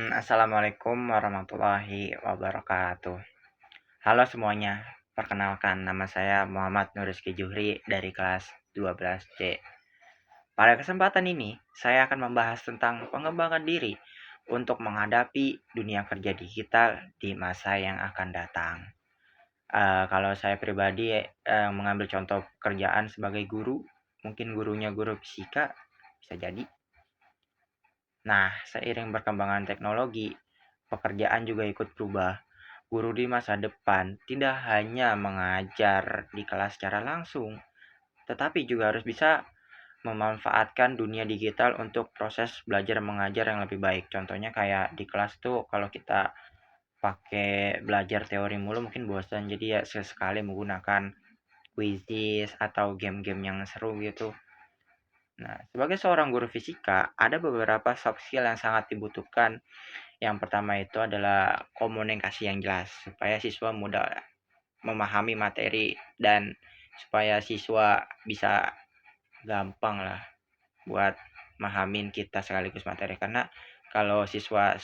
Assalamualaikum warahmatullahi wabarakatuh. Halo semuanya, perkenalkan nama saya Muhammad Nur Rizky Juhri dari kelas 12C. Pada kesempatan ini, saya akan membahas tentang pengembangan diri untuk menghadapi dunia kerja digital di masa yang akan datang. Kalau saya pribadi mengambil contoh pekerjaan sebagai guru, mungkin gurunya guru fisika, bisa jadi. Nah, seiring perkembangan teknologi, pekerjaan juga ikut berubah. Guru di masa depan tidak hanya mengajar di kelas secara langsung, tetapi juga harus bisa memanfaatkan dunia digital untuk proses belajar mengajar yang lebih baik. Contohnya kayak di kelas tuh kalau kita pakai belajar teori mulu mungkin bosan. Jadi ya sesekali menggunakan quizzes atau game-game yang seru gitu. Nah, sebagai seorang guru fisika, ada beberapa soft skill yang sangat dibutuhkan. Yang pertama itu adalah komunikasi yang jelas, supaya siswa mudah memahami materi dan supaya siswa bisa gampang lah buat mahamin kita sekaligus materi. Karena kalau siswanya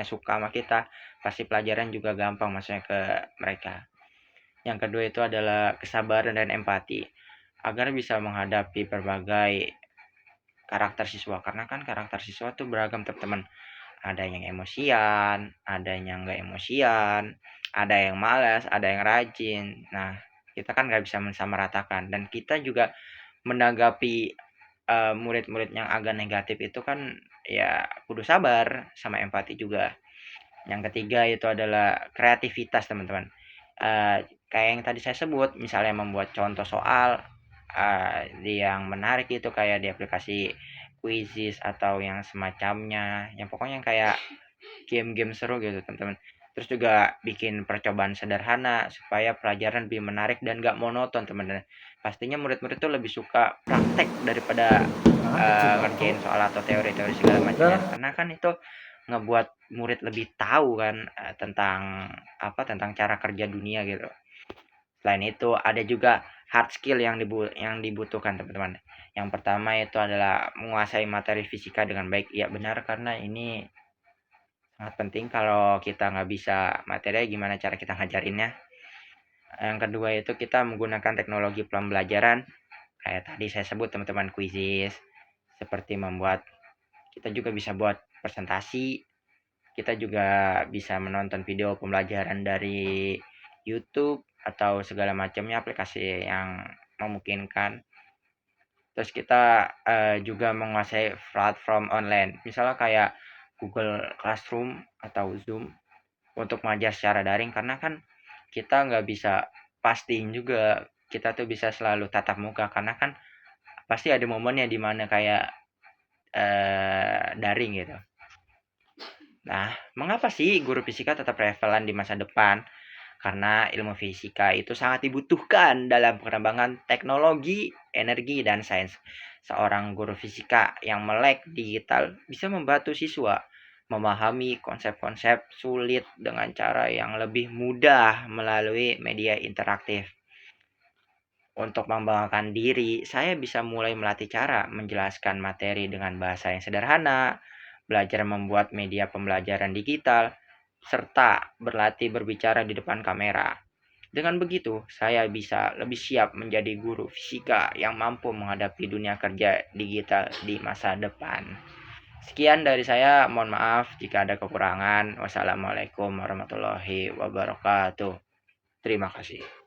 suka sama kita, pasti pelajaran juga gampang masuknya ke mereka. Yang kedua itu adalah kesabaran dan empati agar bisa menghadapi berbagai karakter siswa, karena kan karakter siswa tuh beragam teman-teman. Ada yang emosian, ada yang nggak emosian, ada yang malas, ada yang rajin. Nah, kita kan nggak bisa mensamaratakan, dan kita juga menanggapi murid-murid yang agak negatif itu kan ya kudu sabar sama empati juga. Yang ketiga itu adalah kreativitas teman-teman. Kayak yang tadi saya sebut, misalnya membuat contoh soal yang menarik itu kayak di aplikasi quizzes atau yang semacamnya, yang pokoknya kayak game-game seru gitu teman-teman. Terus juga bikin percobaan sederhana supaya pelajaran lebih menarik dan gak monoton teman-teman. Pastinya murid-murid tuh lebih suka praktek daripada ngerjain soal atau teori-teori segala macamnya, karena kan itu ngebuat murid lebih tahu kan tentang cara kerja dunia gitu. Selain itu ada juga hard skill yang dibutuhkan teman-teman. Yang pertama itu adalah menguasai materi fisika dengan baik. Ya benar, karena ini sangat penting. Kalau kita nggak bisa materi, gimana cara kita ngajarinnya. Yang kedua itu kita menggunakan teknologi pembelajaran. Kayak tadi saya sebut teman-teman, quizzes. Seperti kita juga bisa buat presentasi. Kita juga bisa menonton video pembelajaran dari YouTube atau segala macamnya aplikasi yang memungkinkan. Terus kita juga menguasai platform online, misalnya kayak Google Classroom atau Zoom untuk mengajar secara daring, karena kan kita nggak bisa pastiin juga kita tuh bisa selalu tatap muka, karena kan pasti ada momennya di mana kayak daring gitu. Nah, mengapa sih guru fisika tetap relevan di masa depan? Karena ilmu fisika itu sangat dibutuhkan dalam pengembangan teknologi, energi, dan sains. Seorang guru fisika yang melek digital bisa membantu siswa memahami konsep-konsep sulit dengan cara yang lebih mudah melalui media interaktif. Untuk mengembangkan diri, saya bisa mulai melatih cara menjelaskan materi dengan bahasa yang sederhana, belajar membuat media pembelajaran digital, serta berlatih berbicara di depan kamera. Dengan begitu, saya bisa lebih siap menjadi guru fisika yang mampu menghadapi dunia kerja digital di masa depan. Sekian dari saya, mohon maaf jika ada kekurangan. Wassalamualaikum warahmatullahi wabarakatuh. Terima kasih.